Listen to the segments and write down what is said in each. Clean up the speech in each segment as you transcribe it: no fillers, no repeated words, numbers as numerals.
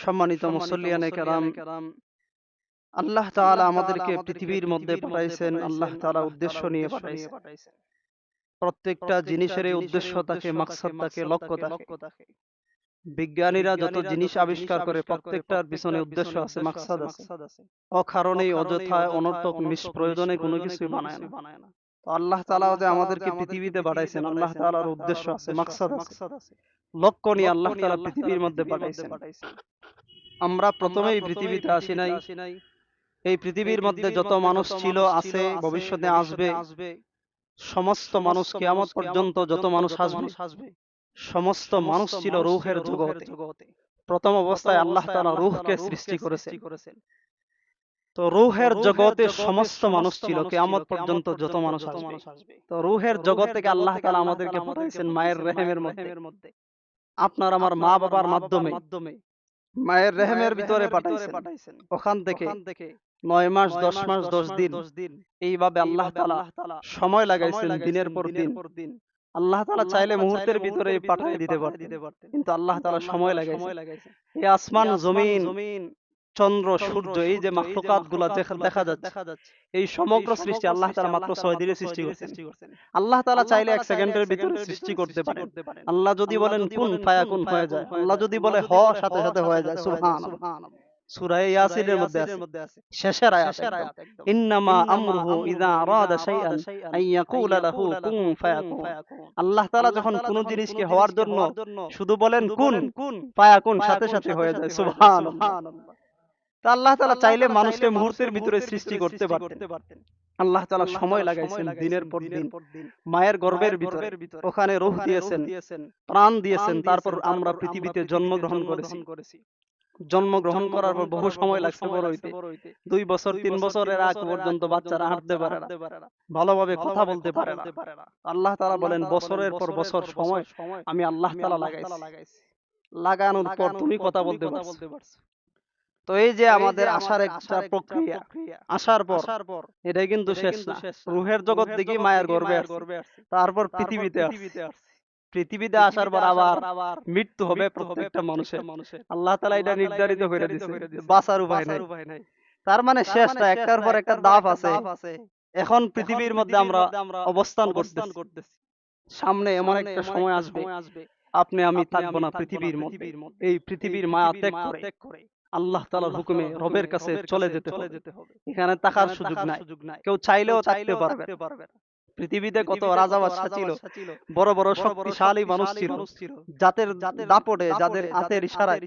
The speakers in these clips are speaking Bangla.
সম্মানিত মুসল্লিয়ানে কেরাম, আল্লাহ তাআলা আমাদেরকে পৃথিবীর মধ্যে পাঠাইছেন। আল্লাহ তাআলা উদ্দেশ্য নিয়ে পাঠাইছেন। প্রত্যেকটা জিনিসের উদ্দেশ্য থাকে, মাকসাদ থাকে, লক্ষ্য থাকে। বিজ্ঞানীরা যত জিনিস আবিষ্কার করে প্রত্যেকটার পিছনে উদ্দেশ্য আছে, মাকসাদ আছে। অকারণেই অযথায় অনর্থক নিষ্প্রয়োজনে কোনো কিছুই বানায় না। তো আল্লাহ তাআলা যে আমাদেরকে পৃথিবীতে পাঠাইছেন, আল্লাহ তাআলার উদ্দেশ্য আছে, মাকসাদ আছে, লক্ষ্য নিয়ে আল্লাহ তাআলা পৃথিবীর মধ্যে পাঠাইছেন। আমরা প্রথমেই পৃথিবীতে আসি নাই। এই পৃথিবীর মধ্যে যত মানুষ ছিল, আছে, ভবিষ্যতে আসবে, সমস্ত মানুষ কিয়ামত পর্যন্ত যত মানুষ আসবে, সমস্ত মানুষ ছিল রূহের জগতে। প্রথম অবস্থায় আল্লাহ তাআলা রূহকে সৃষ্টি করেছেন। তো রূহের জগতে সমস্ত মানুষ ছিল, কিয়ামত পর্যন্ত যত মানুষ আসবে। তো রূহের জগৎ থেকে আল্লাহ তাআলা আমাদেরকে পাঠাইছেন মায়ের রেহেমের মধ্যে। আপনার আমার মা বাবার মাধ্যমে মায়ের রেহেমের ভিতরে পাঠাইছেন। ওখান থেকে 9 মাস 10 মাস 10 দিন এইভাবে আল্লাহ তাআলা সময় লাগাইছেন, দিনের পর দিন। আল্লাহ তাআলা চাইলে মুহূর্তের ভিতরে পাঠিয়ে দিতে পারতেন, কিন্তু আল্লাহ তাআলা সময় লাগাইছেন। এই আসমান জমিন, চন্দ্র সূর্য, এই যে মাখলুকাত গুলা দেখা যাচ্ছে, এই সমগ্র সৃষ্টি আল্লাহ তাআলা মাত্র 6 দিনে সৃষ্টি করেছেন। আল্লাহ তাআলা চাইলে 1 সেকেন্ডের ভিতরে সৃষ্টি করতে পারেন। আল্লাহ যদি বলেন কুন ফায়াকুন হয়ে যায়, আল্লাহ যদি বলে হ, সাথে সাথে হয়ে যায়। সুবহানাল্লাহ। সূরা ইয়াসিনের মধ্যে আছে, শেষের আয়াত একদম, ইন্নামা আমরুহু ইযা আরাদা শাইআন আইয়াকুলা লাহু কুন ফায়াকুন। আল্লাহ তাআলা যখন কোনো জিনিসকে হওয়ার জন্য শুধু বলেন কুন ফায়াকুন, সাথে সাথে হয়ে যায়। সুবহানাল্লাহ। তা আল্লাহ তাআলা চাইলে মানুষকে মুহূর্তের ভিতরে সৃষ্টি করতে পারতেন। আল্লাহ তাআলা সময় লাগাইছেন, দিনের পর দিন মায়ের গর্ভের ভিতরে। ওখানে রূহ দিয়েছেন, প্রাণ দিয়েছেন। তারপর আমরা পৃথিবীতে জন্মগ্রহণ করেছি। জন্মগ্রহণ করার পর বহু সময় লাগছে বড় হইতে। 2 বছর 3 বছরের আগ পর্যন্ত বাচ্চারা হাঁটতে পারে না, ভালোভাবে কথা বলতে পারে না। আল্লাহ তাআলা বলেন বছরের পর বছর সময় আমি আল্লাহ তাআলা লাগাইছি। লাগানোর পর তুমি কথা বলতে পারছো। তো এই যে আমাদের আসার একটা প্রক্রিয়া, আসার পর এটাই কিন্তু শেষ না। রূহের জগৎ থেকে মায়ের গর্ভে আসছে, তারপর পৃথিবীতে আসছে। পৃথিবীতে আসার পর আবার মৃত্যু হবে প্রত্যেকটা মানুষের। আল্লাহ তাআলা এটা নির্ধারিত করে দিয়েছে, বাঁচার উপায় নাই। তার মানে শেষ না, একটার পর একটা ধাপ আছে। এখন পৃথিবীর মধ্যে আমরা অবস্থান করতেছি। সামনে এমন একটা সময় আসবে আপনি আমি থাকবো না পৃথিবীর মধ্যে। এই পৃথিবীর মায়া ত্যাগ করে আল্লাহ তাআলার হুকুমে রবের কাছে চলে যেতে হবে। এখানে থাকার সুযোগ নাই, কেউ চাইলেও থাকতে পারবে না। পৃথিবীতে কত রাজা বাদশা ছিল, বড় বড় শক্তিশালী মানুষ ছিল, জাতের দাপটে, যাদের হাতের ইশারায়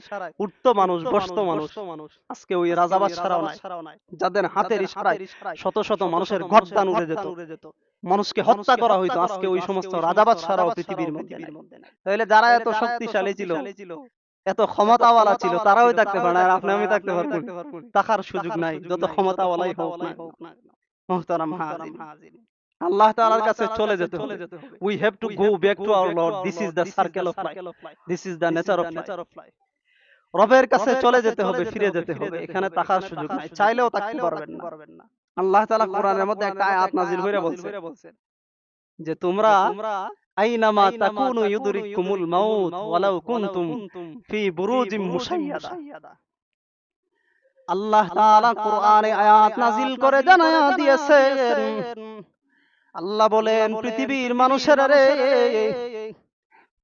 উঠতো মানুষ, বসতো মানুষ। আজকে ওই রাজা বাদশারাও নাই, যাদের হাতের ইশারায় শত শত মানুষের গর্দান উড়ে যেত, মানুষকে হত্যা করা হইতো। আজকে ওই সমস্ত রাজা বাদশারাও পৃথিবীর মধ্যে নাই। তাহলে যারা এত শক্তিশালী ছিল, এত ক্ষমতাওয়ালা ছিল, তারাও থাকতে পারে না, আর আপনি আমি থাকতে পারবো? থাকার সুযোগ নাই, যত ক্ষমতাওয়ালাই হোক না। মুহতারাম হাজিরিন, আল্লাহ তাআলার কাছে চলে যেতে হবে। We have to go back to our Lord. This is the circle of life. This is the nature of life. রবের কাছে চলে যেতে হবে, ফিরে যেতে হবে। এখানে থাকার সুযোগ নাই, চাইলেও থাকতে পারবেন না। আল্লাহ তাআলা কোরআনের মধ্যে একটা আয়াত নাযিল করে বলছেন যে তোমরা আইনামা তাকুনু ইউদরিকুমুল মাউত ওয়ালাউ কুনতুম ফি বুরুজিম মুশাইয়াদা। আল্লাহ তাআলা কোরআনে আয়াত নাযিল করে জানায়া দিয়েছেন, আল্লাহ বলেন পৃথিবীর মানুষেরা রে,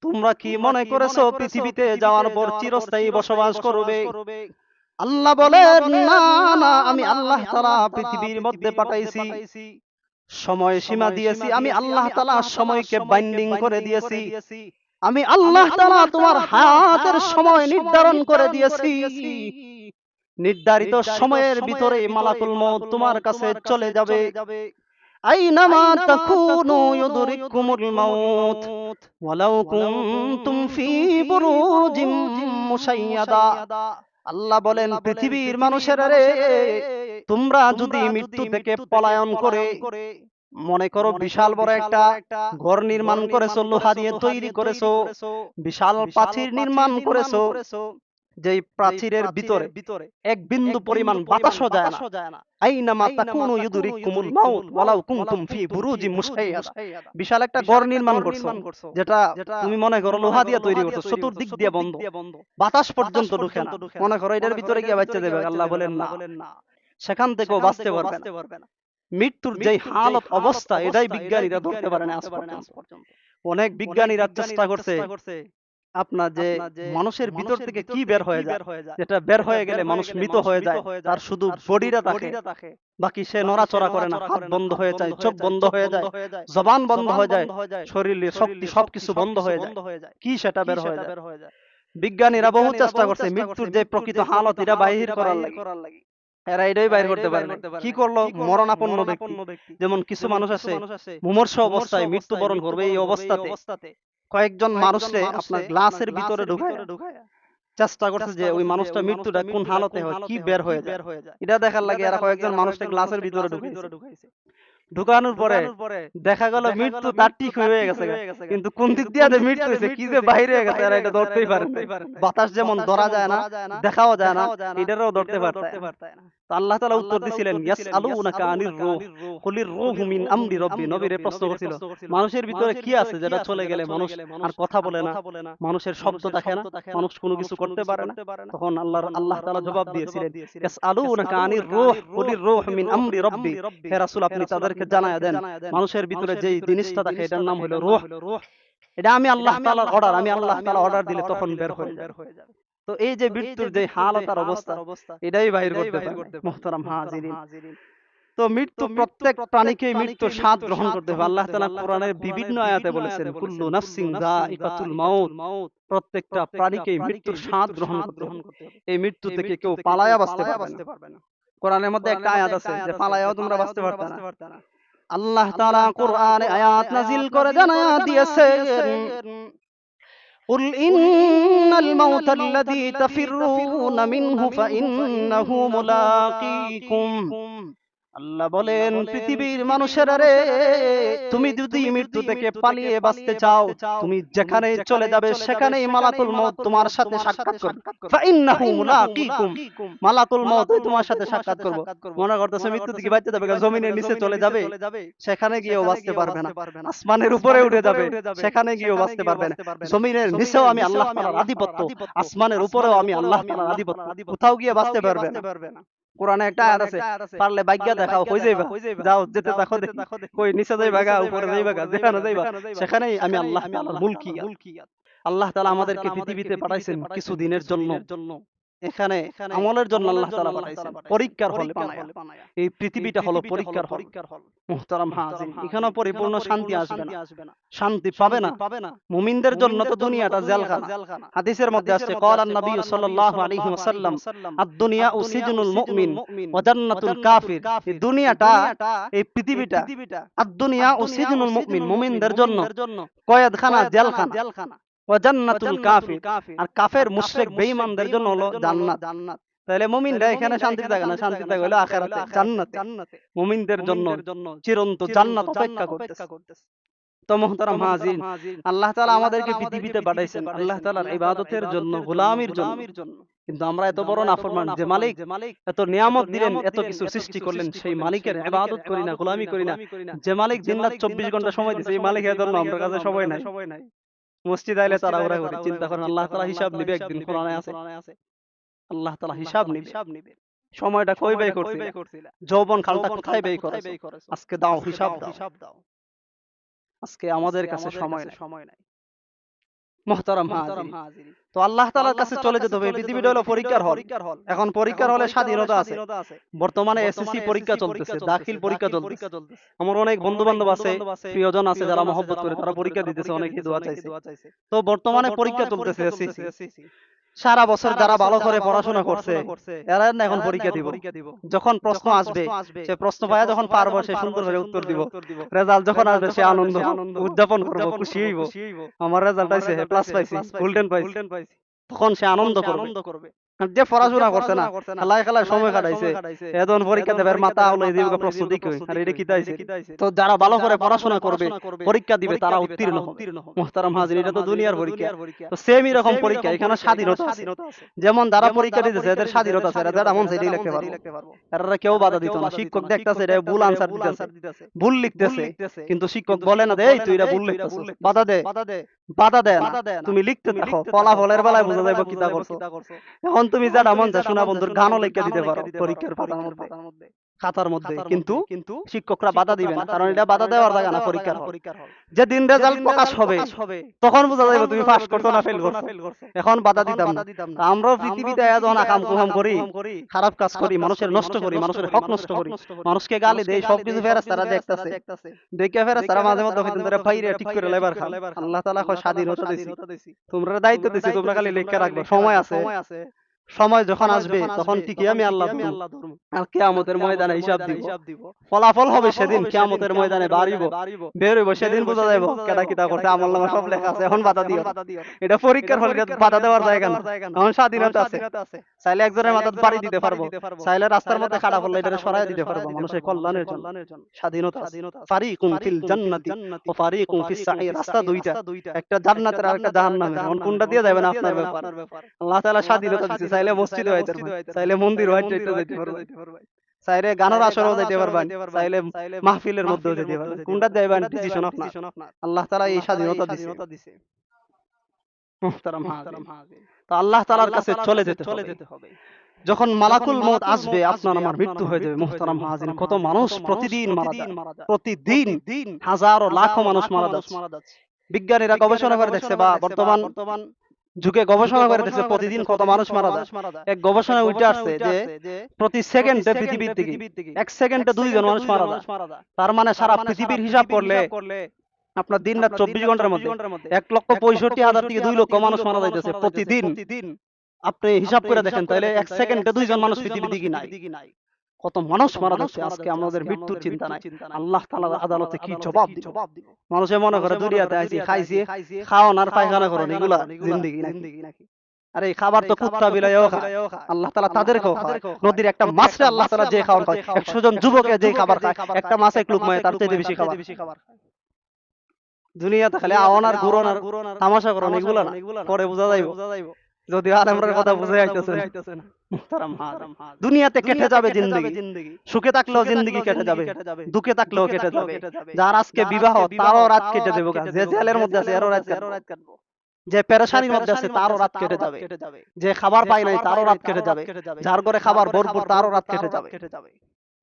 তোমরা কি মনে করেছো পৃথিবীতে যাওয়ার পর চিরস্থায়ী বসবাস করবে? আল্লাহ বলেন না না, আমি আল্লাহ তাআলা পৃথিবীর মধ্যে পাঠাইছি, সময় সীমা দিয়েছি। আমি আল্লাহ তাআলা সময়কে বাইন্ডিং করে দিয়েছি। আমি আল্লাহ তাআলা তোমার হায়াতের সময় নির্ধারণ করে দিয়েছি। নির্ধারিত সময়ের ভিতরে মালাকুল মউত তোমার কাছে চলে যাবে। আইনামা তাকুনু ইউদরিকুমুল মাউত ওয়ালাউ কুনতুম ফি বুরুজিম মুশাইয়াদা। আল্লাহ বলেন পৃথিবীর মানুষেরা রে, তোমরা যদি মৃত্যু থেকে পলায়ন করে, মনে করো বিশাল বড় একটা ঘর নির্মাণ করেছো, লোহা দিয়ে তৈরি করেছো, বিশাল প্রাচীর নির্মাণ করেছো, যেই প্রাচীরের ভিতরে এক বিন্দু পরিমাণ বাতাসও যায় না। আইনামা তাকুনু ইউদরিকুমুল মাউত ওয়ালাউ কুনতুম ফি বুরুজিম মুশাইয়াদা। বিশাল একটা ঘর নির্মাণ করছো, যেটা তুমি মনে করো লোহা দিয়ে তৈরি করছো, চতুর্দিক দিয়ে বন্ধ, বাতাস পর্যন্ত ঢুকে না। মনে করো এটার ভিতরে গিয়ে বাচ্চা দেবে, আল্লাহ বলেন না, সেখান থেকেও বাঁচতে পারবে না। মৃত্যুর যে হালত অবস্থা, এটাই বিজ্ঞানীরা ধরতে পারে না আজ পর্যন্ত। অনেক বিজ্ঞানীরা চেষ্টা করছে আপনার যে মানুষের ভিতর থেকে কি বের হয়ে যায়, যেটা বের হয়ে গেলে মানুষ মৃত হয়ে যায়, তার শুধু বডিটা থাকে, বাকি সে নড়াচড়া করে না, হাত বন্ধ হয়ে যায়, চোখ বন্ধ হয়ে যায়, জবান বন্ধ হয়ে যায়, শরীরের শক্তি সবকিছু বন্ধ হয়ে যায়, কি সেটা বের হয়ে যায়। বিজ্ঞানীরা বহু চেষ্টা করছে মৃত্যুর যে প্রকৃত হালত এটা বাহির করার লাগে, এরা এটাই বাইর করতে পারে না। কি করলো, মরণাপন্ন ব্যক্তি, যেমন কিছু মানুষ আছে মুমূর্ষ অবস্থায় মৃত্যুবরণ করবে, এই অবস্থাতে কয়েকজন মানুষকে আপনার গ্লাসের ভিতরে ঢুকায় চেষ্টা করছে যে ওই মানুষটা মৃত্যুটা কোন হালতে হয়, কি বের হয়ে যায়, এটা দেখার লাগে এরা কয়েকজন মানুষকে গ্লাসের ভিতরে ঢুকাইছে। ঢুকানোর পরে দেখা গেল মৃত্যু তার ঠিক হয়ে গেছে, কিন্তু কোন দিক দিয়ে যে মৃত্যু হয়েছে, কি যে বাইরে হয়ে গেছে, এরা এটা ধরতেই পারে না। বাতাস যেমন ধরা যায় না, দেখাও যায় না, এটারও ধরতে পারতে না। তো আল্লাহ তাআলা উত্তর দিছিলেন, ইয়াসআলুনাকা আনির রূহ কুলির রূহু মিন আমরি রাব্বি। নবীরে প্রশ্ন করছিল মানুষের ভিতরে কি আছে যেটা চলে গেলে মানুষ আর কথা বলে না, মানুষের শব্দ থাকে না, মানুষ কোনো কিছু করতে পারে না। তখন আল্লাহ তাআলা জবাব দিয়েছিলেন, ইয়াসআলুনাকা আনির রূহ কুলির রূহু মিন আমরি রাব্বি। হে রাসূল, আপনি তাদেরকে জানায়া দেন মানুষের ভিতরে যেই জিনিসটা থাকে এটার নাম হলো রূহ। এটা আমি আল্লাহ তাআলার অর্ডার, আমি আল্লাহ তাআলা অর্ডার দিলে তখন বের হয়ে যাবে। তো এই যে মৃত্যুর যে হালত আর অবস্থা, এটাই বাহির করতে পারে মুহতারাম হাজিরিন। তো মৃত্যু প্রত্যেক প্রাণীকে মৃত্যুর স্বাদ গ্রহণ করতে হবে। আল্লাহ তাআলা কোরআনের বিভিন্ন আয়াতে বলেছেন, কুল্লু নাফসিন যায়িকাতুল মাউত, প্রত্যেকটা প্রাণীকে মৃত্যুর স্বাদ গ্রহণ করতে হবে। এই মৃত্যু থেকে কেউ পালায়া বাঁচতে পারবে না। কোরআনের মধ্যে একটা আয়াত আছে যে পালায়াও তোমরা বাঁচতে পারবে না। আল্লাহ তাআলা কোরআনে আয়াত নাযিল করে জানায়া দিয়েছেন, কুল ইন্নাল মাউতা আল্লাযী তাফিররুনা মিনহু ফাইন্নাহু মুলাকীকুম। আল্লাহ বলেন, পৃথিবীর মানুষেরা রে, তুমি যদি মৃত্যু থেকে পালিয়ে বাঁচতে চাও, তুমি যেখানে চলে যাবে সেখানেই মালাকুল মউত তোমার সাথে সাক্ষাৎ করবে। ফাইন্নাহু মুলাকীকুম, মালাকুল মউত তোমার সাথে সাক্ষাৎ করবে। মনে করতেছে মৃত্যু থেকে বাঁচতে যাবে, জমিনের নিচে চলে যাবে, সেখানে গিয়েও বাঁচতে পারবে না। আসমানের উপরে উঠে যাবে, সেখানে গিয়েও বাঁচতে পারবে না। জমিনের নিচেও আমি আল্লাহ তাআলার আধিপত্য, আসমানের উপরেও আমি আল্লাহ তাআলার আধিপত্য, কোথাও গিয়ে বাঁচতে পারবে না। কোরআনে একটা আয়াত আছে, পারলে ভাগ্য দেখাও, কই যাইবা, যাও যেতে থাকো, কই নিচে যাইবা গা, উপরে যাইবা গা, যেখানে যাইবা সেখানেই আমি আল্লাহ তাআলার মুলকিয়াত। আল্লাহ তাআলা আমাদেরকে পৃথিবীতে পাঠাইছেন কিছু দিনের জন্য, এখানে আমলের জন্য আল্লাহ তাআলা পাঠাইছেন, পরীক্ষার হল বানায়া। এই পৃথিবীটা হলো পরীক্ষার হল মুহতারাম হাজির। এখানে পরিপূর্ণ শান্তি আসবে না, শান্তি পাবে না। মুমিনদের জন্য তো দুনিয়াটা জেলখানা। হাদিসের মধ্যে আছে, ক্বালান নবী সাল্লাল্লাহু আলাইহি ওয়াসাল্লাম, আদ-দুনিয়া সিজনুল মুমিন ওয়া জান্নাতুল কাফির। এই দুনিয়াটা, এই পৃথিবীটা, আদ-দুনিয়া সিজনুল মুমিন, মুমিনদের জন্য কয়েদখানা, জেলখানা, ওয়া জান্নাতুল কাফির, আর কাফের মুশরিক বেঈমানদের জন্য হলো জান্নাত। তাহলে মুমিনরা এখানে শান্তি থাকে না, শান্তি থাকে হলো আখিরাতে, জান্নাতে। মুমিনদের জন্য চিরন্তন জান্নাত অপেক্ষা করতেছে। তো মুহতারাম হাজির, আল্লাহ তাআলা আমাদেরকে পৃথিবীতে পাঠাইছেন আল্লাহ তাআলার ইবাদতের জন্য, গোলামির জন্য। কিন্তু আমরা এত বড় নাফরমান, যে মালিক এত নিয়ামত দিলেন, এত কিছু সৃষ্টি করলেন, সেই মালিকের ইবাদত করি না, গোলামি করি না। যে মালিক দিনরাত 24 ঘন্টা সময় দিয়েছে, এই মালিকের জন্য আমার কাছে সময় নাই। মসজিদ আইলে তাড়াহুড়া করে চিন্তা করেন, আল্লাহ তাআলা হিসাব নিবে একদিন, কোরআনে আছে আল্লাহ তাআলা হিসাব নিবে। সময়টা কই ব্যয় করছিলা, যৌবন কালটা কোথায় ব্যয় করেছো, আজকে দাও, হিসাব দাও। আজকে আমাদের কাছে সময় নাই মুহতারাম হাজিরিন। তো আল্লাহ তাআলার কাছে চলে যেতে হবে। পৃথিবীটা হলো পরীক্ষার হল। এখন পরীক্ষার হলে স্বাধীনতা আছে। বর্তমানে এসএসসি পরীক্ষা চলতেছে, দাখিল পরীক্ষা চলতেছে। আমার অনেক বন্ধু বান্ধব আছে, প্রিয়জন আছে যারা মহব্বত করে, তারা পরীক্ষা দিতেছে, অনেকে দোয়া চাইছে। তো বর্তমানে পরীক্ষা চলতেছে এসএসসি। সারা বছর যারা ভালো করে পড়াশোনা করছে, এরা না এখন পরীক্ষা দিব। যখন প্রশ্ন আসবে, সে প্রশ্ন পায়া যখন পারবো, সে সুন্দর করে উত্তর দিব। রেজাল্ট যখন আসবে, সে আনন্দ উদযাপন করব, খুশি হইব, আমার রেজাল্ট আইছে, প্লাস পাইছি, গোল্ডেন পাইছি, তখন সে আনন্দ করবে। আর যে পড়াশোনা করছে না, খেলায় খেলায় সময় কাটাইছে, এখন পরীক্ষা দেবার মাথা হলো এই যে প্রস্তুতি কই আর এটা কি তাইছে। তো যারা ভালো করে পড়াশোনা করবে, পরীক্ষা দিবে, তারা উত্তীর্ণ হবে। মুহতারাম হাজির, এটা তো দুনিয়ার পরীক্ষা। তো সেম এরকম পরীক্ষা, এখানে স্বাধীনতা আছে। যেমন যারা পরীক্ষা দিতেছে এদের স্বাধীনতা আছে, এরা যেটা মন চাই এটাই লিখতে পারবে। এরা কেউ বাধা দিত না। শিক্ষক দেখতাছে এটা ভুল আনসার দিতেছে, ভুল লিখতেছে, কিন্তু শিক্ষক বলে না এই তুই এটা ভুল লিখতেছিস, বাধা দে, বাধা দেয় না। তুমি লিখতে থাকো, ফলাফলের বেলায় বোঝা যাবে কি তা করছো। এখন তুমি যেটা মন চায় শোনা বন্ধুর গানও লিখে দিতে পারো পরীক্ষার খাতার মধ্যে, খাতার মধ্যে, কিন্তু শিক্ষকরা বাধা দিবে না, কারণ এটা বাধা দেওয়ার জায়গা না পরীক্ষার হল। যেদিন রেজাল্ট প্রকাশ হবে তখন বোঝা যাবে তুমি পাস করছো না ফেল করছো। এখন বাধা দিতাম না। আমরাও পৃথিবীতে যখন আকাম কুহাম করি, খারাপ কাজ করি, মানুষের নষ্ট করি, মানুষের হক নষ্ট করি, মানুষকে গালি দেই, সবকিছু ফেরেশতারা দেখতাছে, দেখে ফেরেশতারা মাঝে মধ্যে কইতেন তোরা ফাইরে ঠিক করে লেবার খান। আল্লাহ তাআলা কয় স্বাধীনতা দিছি, তোমরা দায়িত্ব দিছি, তোমরা খালি লেখা রাখবে, সময় আছে, সময় যখন আসবে তখন ঠিকই আমি আল্লাহ ধরব, আর কিয়ামতের ময়দানে হিসাব দিব। ফলাফল হবে সেদিন, কিয়ামতের ময়দানে বের হইব, সেদিন বোঝা যাবে কেডা কিতা করতে, আমলনামা সব লেখা আছে। এখন বাধা দিও, এটা পরীক্ষার হল, বাধা দেওয়ার জায়গা না। এখন স্বাধীনতা আছে, চাইলে একজনের মাথায় বাড়ি দিতে পারবো, চাইলে রাস্তার মধ্যে খাড়া করলে এটা সরাই দিতে পারবো মানুষের কল্যাণের জন্য। স্বাধীনতা ফারিকুন ফিল জান্নাতি ওয়া ফারিকুন ফিস সাঈর, রাস্তা দুইটা, একটা জান্নাতের আর একটা জাহান্নামের। এখন কোনটা দিয়ে যাবেন আপনার ব্যাপার। আল্লাহ তাআলা স্বাধীনতা দিয়েছে, চাইলে মসজিদে হইতে পারবেন, চাইলে মন্দির হইতে যেতে পারবেন, চাইলে গানের আসরেও যেতে পারবেন, চাইলে মাহফিলের মধ্যেও যেতে পারবেন। কোনটা দেবেন ডিসিশন আপনার। আল্লাহ তাআলা এই স্বাধীনতা দিয়েছে। মুহতারাম হাজিরিন, তো আল্লাহ তাআলার কাছে চলে যেতে হবে। যখন মালাকুল মউত আসবে, আপনার আমার মৃত্যু হয়ে যাবে। মুহতারাম হাজিরিন, কত মানুষ প্রতিদিন মারা যায়, প্রতিদিন হাজারো লাখো মানুষ মারা যাচ্ছে। বিজ্ঞানীরা গবেষণা করে দেখছে, বা বর্তমান যুগে গবেষণা করে দেখছে প্রতিদিন কত মানুষ মারা যায়। এক গবেষণায় উঠে আসছে যে প্রতি সেকেন্ডে পৃথিবীর থেকে 1 সেকেন্ডে 2 জন মানুষ মারা যায়। তার মানে সারা পৃথিবীর হিসাব করলে আপনার দিন রাত 24 ঘন্টার মধ্যে 1,65,000 থেকে 2 লক্ষ মানুষ মারা যাইতেছে প্রতিদিন। আপনি হিসাব করে দেখেন, তাহলে 1 সেকেন্ডে 2 জন মানুষ পৃথিবীর দিকে নাই। কত মানুষ মারা যাচ্ছে, আজকে আমাদের মৃত্যুর চিন্তা নাই। আল্লাহ তাআলার আদালতে কি জবাব দিব? মানুষে মনে করে দুনিয়াতে আইছি, খাইছি, খাওন আর পায়খানা করুন, এগুলা জিন্দেগি নাকি? আরে খাবার তো কুত্তা বিলাইও খায়, আল্লাহ তাআলা তাদেরকেও খায়। নদীর একটা মাছরে আল্লাহ তাআলা যে খাওয়ান খায়, 100 জন যুবকে যে খাবার খায়, একটা মাছ এক লুকমায় তার চেয়ে বেশি খাবার খায়। দুনিয়াতে খালি আওয়ান আর ঘুরন আর তামাশা করুন, এগুলা না, পরে বোঝা যাইব। যদি আর আমরার কথা বুঝে আইতেছে না। মুহতারাম হাজিরিন, দুনিয়াতে কেটে যাবে জিন্দেগি, সুখে থাকলেও জিন্দেগি কেটে যাবে, দুঃখে থাকলেও কেটে যাবে। যার আজকে বিবাহ তারও রাত কেটে যাবে, যে জেলের মধ্যে আছে এরও রাত কাটবে, যে পেরেশানির মধ্যে আছে তারও রাত কেটে যাবে, যে খাবার পায় নাই তারও রাত কেটে যাবে, যার ঘরে খাবার ভরপুর তারও রাত কেটে যাবে।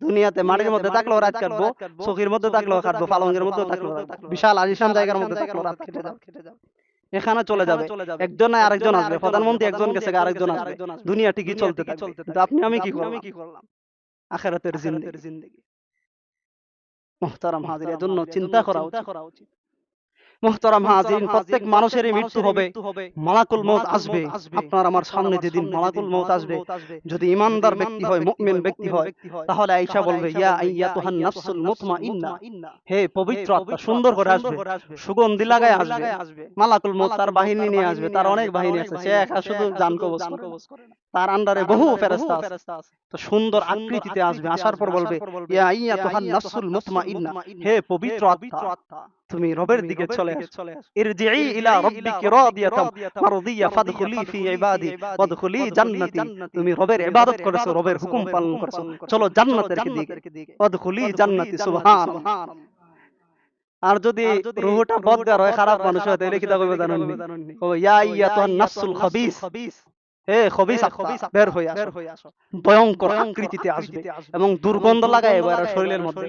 দুনিয়াতে মাটির মধ্যে থাকলেও রাত কাটবো, চোখের মধ্যে থাকলেও কাটবো, পালঙ্গের মধ্যে থাকলেও, বিশাল আলিশান জায়গার মধ্যে থাকলেও রাত কেটে যাবে। এখানে চলে যাবে, একজন না আরেকজন আসবে, প্রধানমন্ত্রী একজন গেছে আরেকজন আসবে, দুনিয়া ঠিকই চলতে থাকবে। কিন্তু আপনি আমি কি করলাম? আখিরাতের জিন্দেগি। মুহতারাম হাজিরিন, এজন্য চিন্তা করা উচিত। মুহতারাম হাজিরিন, প্রত্যেক মানুষেরই মৃত্যু হবে, মালাকুল মউত আসবে। আপনার আমার সামনে যেদিন মালাকুল মউত আসবে, যদি ঈমানদার ব্যক্তি হয়, মুমিন ব্যক্তি হয়, তাহলে আয়েশা বলবে, ইয়া আইয়াতুহান নাফসুল মুতমাইন্না, হে পবিত্র আত্মা, সুন্দর করে আসবে, সুগন্ধি লাগায় আসবে। মালাকুল মউত তার বাহিনী নিয়ে আসবে, তার অনেক বাহিনী আছে, সে একা শুধু জান কবজ করে না, তার আন্ডারে বহু ফেরেশতা আছে। তো সুন্দর আকৃতিতে আসবে, আসার পর বলবে, ইয়া আইয়াতুহান নাফসুল মুতমাইন্না, হে পবিত্র আত্মা, তুমি রবের দিকে চলে আসো। ইরজিই ইলা রাব্বিকি রাদিয়াতাম মারদিয়া ফাদখুলি ফি ইবাদি ওয়াদখুলি জান্নাতি, তুমি রবের ইবাদত করেছো, রবের হুকুম পালন করেছো, চলো জান্নাতের দিকে, ওয়াদখুলি জান্নাতি। সুবহানাল্লাহ। আর যদি রূহটা বদগার হয়, খারাপ মানুষ হয়, তাহলে কি তা কইবে জানেন নি? ও ইয়া আইয়াতুহান নাফসুল খাবিস, হে খবিস আত্মা, বের হয়ে আসো। ভয়ঙ্কর আকৃতিতে আসবে এবং দুর্গন্ধ লাগায় এবার শরীরের মধ্যে।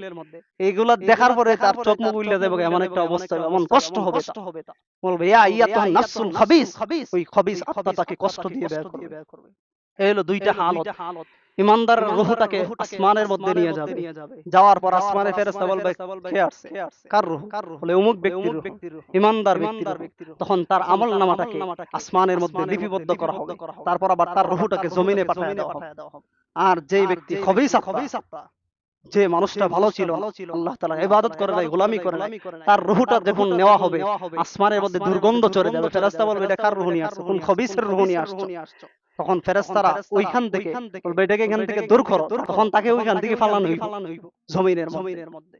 এইগুলা দেখার পরে তার চোখ মুখ উল্টে যাবে, এমন একটা অবস্থা, এমন কষ্ট হবে। বলবে ইয়া আইয়াতুহান নাফসুল খাবিস, ওই খবিস আত্মাটাকে কষ্ট দিয়ে বের করবে। এই হলো দুইটা হালত। ঈমানদার রূহটাকে আসমানের মধ্যে নিয়ে যাবে, যাওয়ার পর আসমানে ফেরেশতা বলবে, কে আসছে? কার রূহ? বলে অমুক ব্যক্তির রূহ, ঈমানদার ব্যক্তির। তখন তার আমলনামাটাকে আসমানের মধ্যে লিপিবদ্ধ করা হবে, তারপর আবার তার রূহটাকে জমিনে পাঠায় দেওয়া হবে। আর যেই ব্যক্তি খবিস আত্মা, যে মানুষটা ভালো ছিল, আল্লাহ তাআলার ইবাদত করে নাই, গোলামি করে নাই, তার রূহটা যখন নেওয়া হবে, আসমানের মধ্যে দুর্গন্ধ চলে যাবে। ফেরেশতা বলবে, এটা কার রূহ নিয়ে আসছো? কোন খবিসের রূহ নিয়ে আসছো? তখন ফেরেশতারা ওইখান থেকে বলবে এটাকে এখান থেকে দূর করো, তখন তাকে ওইখান থেকে ফালানো হইব জমিনের মধ্যে।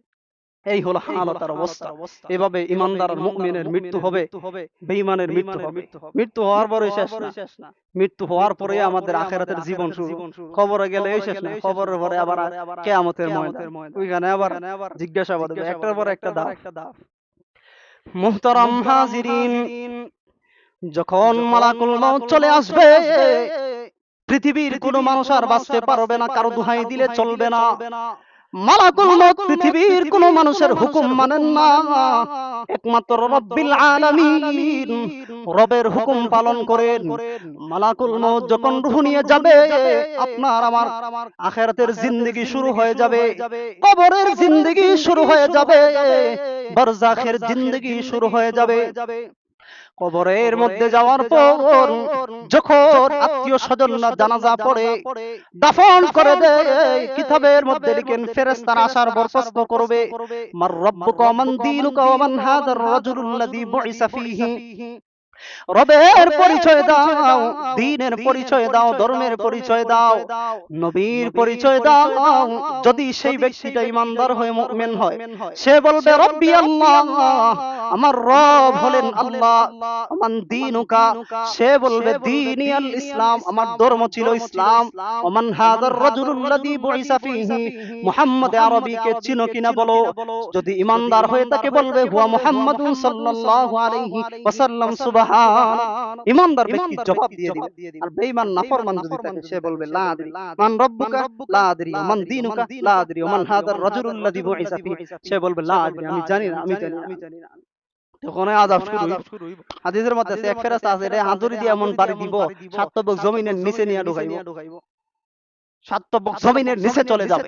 এই হলো হালত আর অবস্থা। এভাবে ঈমানদার আর মুমিনের মৃত্যু হবে, বেঈমানের মৃত্যু হবে। মৃত্যু হওয়ার পরে শেষ না, মৃত্যু হওয়ার পরে আমাদের আখিরাতের জীবন শুরু। কবরে গেলে শেষ না, কবরের পরে আবার কিয়ামতের ময়দান, ওইখানে আবার জিজ্ঞাসাবাদ হবে, একটার পর একটা ধাপ। মুহতারাম হাজিরিন, যখন মালাকুল মউত চলে আসবে, পৃথিবীর কোনো মানুষ আর বাঁচতে পারবে না, কারো দোহাই দিলে চলবে না। মালাকুল মউত পৃথিবীর কোন মানুষের হুকুম মানেন না, একমাত্র রব্বিল আলামিন রবের হুকুম পালন করেন। মালাকুল মউত যখন রূহ নিয়ে যাবে, আপনার আমার আখিরাতের জিন্দেগি শুরু হয়ে যাবে, কবরের জিন্দেগি শুরু হয়ে যাবে, বারজাখের জিন্দেগি শুরু হয়ে যাবে। কবরের মধ্যে যাওয়ার পর যখন আত্মীয় স্বজনরা জানাজা পড়ে দাফন করে দেয়, কিতাবের মধ্যে লিখেন ফেরেশতারা আসার পর প্রশ্ন করবে, মার রাব্বুকা ওয়া মান দীনুকা ওয়া মান হাদার রাজুলুল্লাযী বুইসা ফীহি। রবের পরিচয় দাও, দ্বীনের পরিচয় দাও, ধর্মের পরিচয় দাও, নবীর পরিচয় দাও। যদি সেই ব্যক্তিটা ঈমানদার হয়ে মুমিন হয়, সে বলবে রব্বি আল্লাহ, আমার রব হলেন আল্লাহ। মান দীনুকা, সে বলবে দীনি আল ইসলাম, আমার ধর্ম ছিল ইসলাম। ওমান হাদার রাজুলুল্লাযী বুইসা ফীহি, মুহাম্মদ আরবীকে চিনো কিনা বলো। যদি ঈমানদার হয়ে তাকে বলবে হুয়া মুহাম্মাদুন সাল্লাল্লাহু আলাইহি ওয়াসাল্লাম। সুবহান। ঈমানদার ব্যক্তি জবাব দিয়ে দিবে। আর বেঈমান নাফরমান যদি থাকে, সে বলবে লা আদরি মান রাব্বুকা লা আদরি ওয়া মান দীনুকা লা আদরি ওয়া মান হাদার রাজুলুল্লাযী বুইসা ফীহি, সে বলবে লা আদরি, আমি জানি না, আমি জানি না। তখন আযাব শুরু হইব। হাদিসের মধ্যে আছে এক ফেরেশতা আছে, এটা হাতুড়ি দিয়ে এমন বাড়ি দিব, সাত তবক জমিনের নিচে নিয়ে ঢুকাইব, সাত তবক জমিনের নিচে চলে যাবে।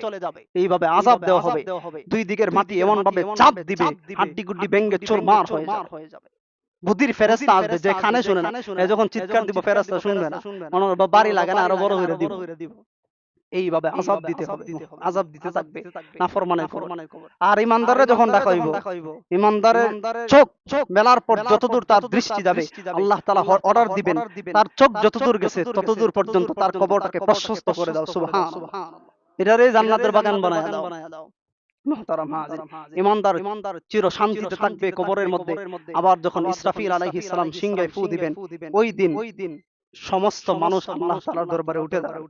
এইভাবে আযাব দেওয়া হবে। দুই দিকের মাটি এমন ভাবে চাপ দিবে, হাড্ডি গুড্ডি ভেঙে চুরমার হয়ে যাবে। বুদ্ধির ফেরেশতা আসবে, যে কানে শুনে না, যখন চিৎকার দিব ফেরেশতা শুনবে না, মনে বাড়ি লাগে না, আরো বড় করে দিব। এইভাবে আযাব দিতে হবে, আযাব দিতে থাকবে নাফরমানের কবর। আর ঈমানদাররা যখন দেখা হইব, ঈমানদারের চোখ মেলার পর যতদূর তার দৃষ্টি যাবে, আল্লাহ তাআলা অর্ডার দিবেন, তার চোখ যতদূর গেছে ততদূর পর্যন্ত তার কবরটাকে প্রশস্ত করে দাও। সুবহানাল্লাহ। এটারে জান্নাতের বাগান বানায়া দাও। মুহতারাম হাজির, ঈমানদার চির শান্তিতে থাকবে কবরের মধ্যে। আবার যখন ইসরাফিল আলাইহিস সালাম সিংহায় ফু দিবেন, ওই দিন সমস্ত মানুষ আল্লাহ তাআলার দরবারে উঠে দাঁড়াবে।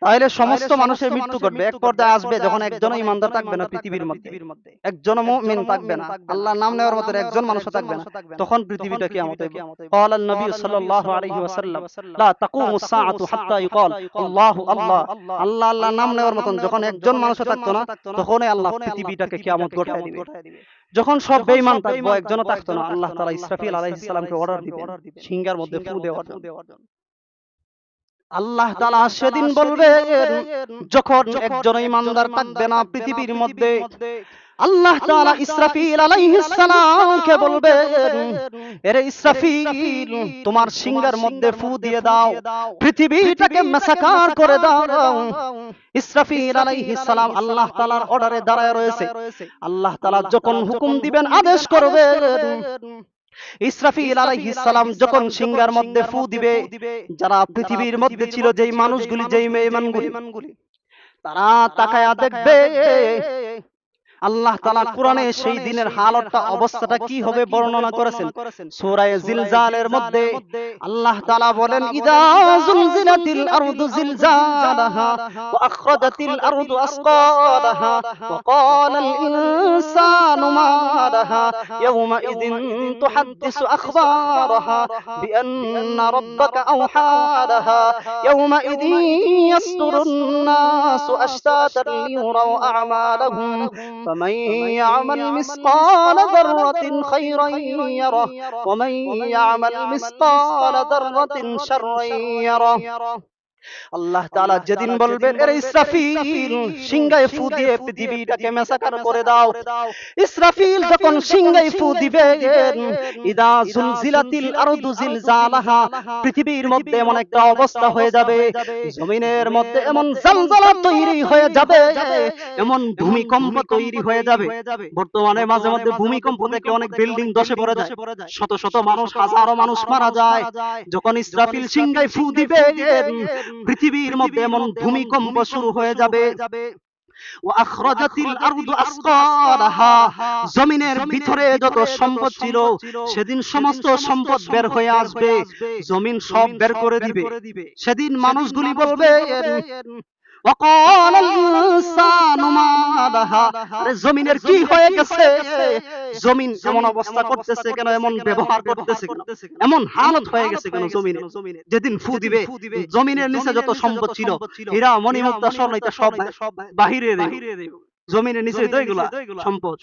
তাহলে সমস্ত মানুষের মৃত্যু ঘটবে। এক পর্যায়ে আসবে যখন একজনও ঈমানদার থাকবে না পৃথিবীর মধ্যে, একজনও মুমিন থাকবে না, আল্লাহর নাম নেওয়ার মতো একজন মানুষও থাকবে না, তখন পৃথিবীটা কিয়ামত হবে। قال النبي صلى الله عليه وسلم لا تقوم الساعة حتى يقال الله الله। আল্লাহ আল্লাহ নাম নেওয়ার মতন যখন একজন মানুষও থাকতো না, তখনই আল্লাহ পৃথিবীটাকে কিয়ামত ঘটায় দিবে। যখন সব বেঈমান থাকবে, একজনও থাকতো না, আল্লাহ তাআলা ইসরাফিল আলাইহিস সালামকে অর্ডার দিবেন সিংহার মধ্যে ফু দেওয়ার জন্য। আল্লাহ তাআলা সেদিন বলবেন, যখন একজন ঈমানদার থাকবে না পৃথিবীর মধ্যে, আল্লাহ তাআলা ইসরাফিল আলাইহিস সালামকে বলবেন, এরে ইসরাফিল, তোমার সিংহার মধ্যে ফু দিয়ে দাও, পৃথিবীটাকে মাসাকার করে দাও। ইসরাফিল আলাইহিস সালাম আল্লাহ তাআলার অর্ডারে দাঁড়ায় রয়েছে। আল্লাহ তাআলা যখন হুকুম দিবেন, আদেশ করবেন, ইসরাফিল আলাইহিস সালাম যখন সিংহার মধ্যে ফু দিবে, যারা পৃথিবীর মধ্যে ছিল, যেই মানুষগুলি, যেই বেঈমানগুলি, তারা তাকায়া দেখবে। আল্লাহ তাআলা কোরআনে সেই দিনের হালতটা, অবস্থাটা কি হবে বর্ণনা করেছেন। সূরা জিলজালের মধ্যে আল্লাহ তাআলা বলেন, ইযা যুলজিলাতিল আরদু জিলজালাহা ওয়া আখরাজাতিল আরদু আসকালাহা ওয়া ক্বালাল ইনসানু মা লাহা ইয়াওমা ইযিন তুহাদ্দিসু আখবারাহা বিআন্না রাব্বাকা আওহা লাহা ইয়াওমা ইযিন ইয়াসদুরুন নাসু আশতাতান লিয়ুরাউ আ'মালাহুম فمن يعمل مثقال ذرة خيرا يره ومن يعمل مثقال ذرة شرا يره আল্লাহ তাআলা যেদিন বলবেন, এরে ইসরাফিল সিংহায় ফু দিয়ে পৃথিবীটাকে মেসাকার করে দাও। ইসরাফিল যখন সিংহায় ফু দিবে, ইদা জুলজিলাতিল আরদু জিলজালাহা, পৃথিবীর মধ্যে এমন একটা অবস্থা হয়ে যাবে, জমিনের মধ্যে এমন জালজালা তৈরি হয়ে যাবে, এমন ভূমিকম্প তৈরি হয়ে যাবে। বর্তমানে মাঝে মধ্যে ভূমিকম্প থেকে অনেক বিল্ডিং ধসে পড়ে যায়, শত শত মানুষ, হাজারো মানুষ মারা যায়। যখন ইসরাফিল সিংহায় ফু দিবে, পৃথিবীর মধ্যে এমন ভূমিকম্প শুরু হয়ে যাবে। ওয়াখরাজাতিল আরদু আসকালাহা, জমিনের ভিতরে যত সম্পদ ছিল সেদিন সমস্ত সম্পদ বের হয়ে আসবে, জমিন সব বের করে দিবে। সেদিন মানুষগুলি বলবে, ওয়াকালাল ইনসানু মা লাহা, আরে জমিনের কি হয়ে গেছে, জমিন এমন অবস্থা করতেছে কেন, এমন ব্যবহার করতেছে কেন, এমন হালত হয়ে গেছে কেন জমিনে। যেদিন ফু দিবে, জমিনের নিচে যত সম্পদ ছিল, হীরা মণিমুক্তা স্বর্ণ, এটা সব বাহিরে দেবে। জমিনের নিচে এগুলা সম্পদ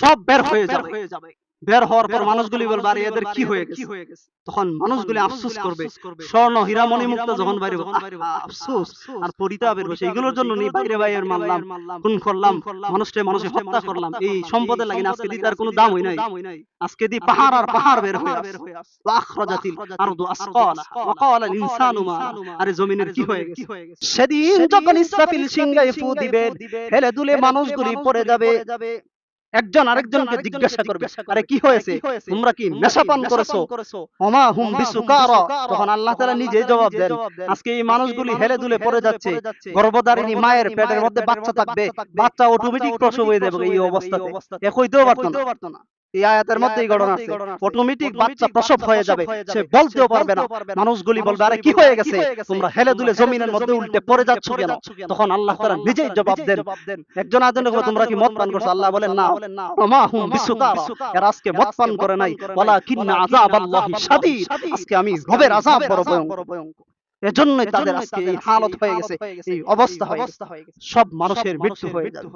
সব বের হয়ে যাবে। বের হওয়ার পর মানুষগুলি বলবে, আরে এদের কি হয়ে গেছে। তখন মানুষগুলি আফসোস করবে, স্বর্ণ হীরা মণিমুক্তা যখন বাইরে, আফসোস আর পরিতাপের বসে, এগুলোর জন্য নি বাইরে বাইরে মারলাম, খুন করলাম, মানুষকে হত্যা করলাম, এই সম্পদের লাগে না, আজকে দিতে আর কোনো দাম হয় নাই। আজকে দি পাহাড় আর পাহাড় বের হয়ে আসে। ওয়াখরাজাতিল আরদু আসকালাহা ওয়াকালাল ইনসানু মা লাহা, আরে জমিনের কি হয়ে গেছে। সেদিন যখন ইসরাফিল সিংহায় ফু দিবে, হেলে দুলে মানুষগুলি পড়ে যাবে। একজন আরেকজনকে জিজ্ঞাসা করবে, আরে কি হয়েছে, তোমরা কি নেশাপান করেছো? ওমা হুম বিসুকারা, তখন আল্লাহ তাআলা নিজেই জবাব দেন, আজকে এই মানুষগুলি হেলে দুলে পড়ে যাচ্ছে। গর্ভধারিণী মায়ের পেটের মধ্যে বাচ্চা থাকবে, বাচ্চা অটোমেটিক প্রসব হয়ে যাবে। এই অবস্থাতে কইতেও পারতো না। এই আয়াতের মধ্যে এই ঘটনা আছে, অটোমেটিক বাচ্চা প্রসব হয়ে যাবে, সে বলতেও পারবে না। মানুষগুলি বলবে, আরে কি হয়ে গেছে, তোমরা হেলে দুলে জমিনের মধ্যে উল্টে পড়ে যাচ্ছ কেন? তখন আল্লাহ তাআলা নিজেই জবাব দেন। একজন আরেকজনকে বলে, তোমরা কি মদ পান করছো? আল্লাহ বলেন, না, ওমা হুম বিসুকারা, এরা আজকে মদ পান করে নাই, ওয়ালাকিন্না আযাবাল্লাহি শাদীদ, আজকে আমি রবের আযাব বড় ভয়ঙ্কর। এজন্যই তাদের আজকে এই হালত হয়ে গেছে, এই অবস্থা হয়ে গেছে। সব মানুষের মৃত্যু হয়ে যাবে।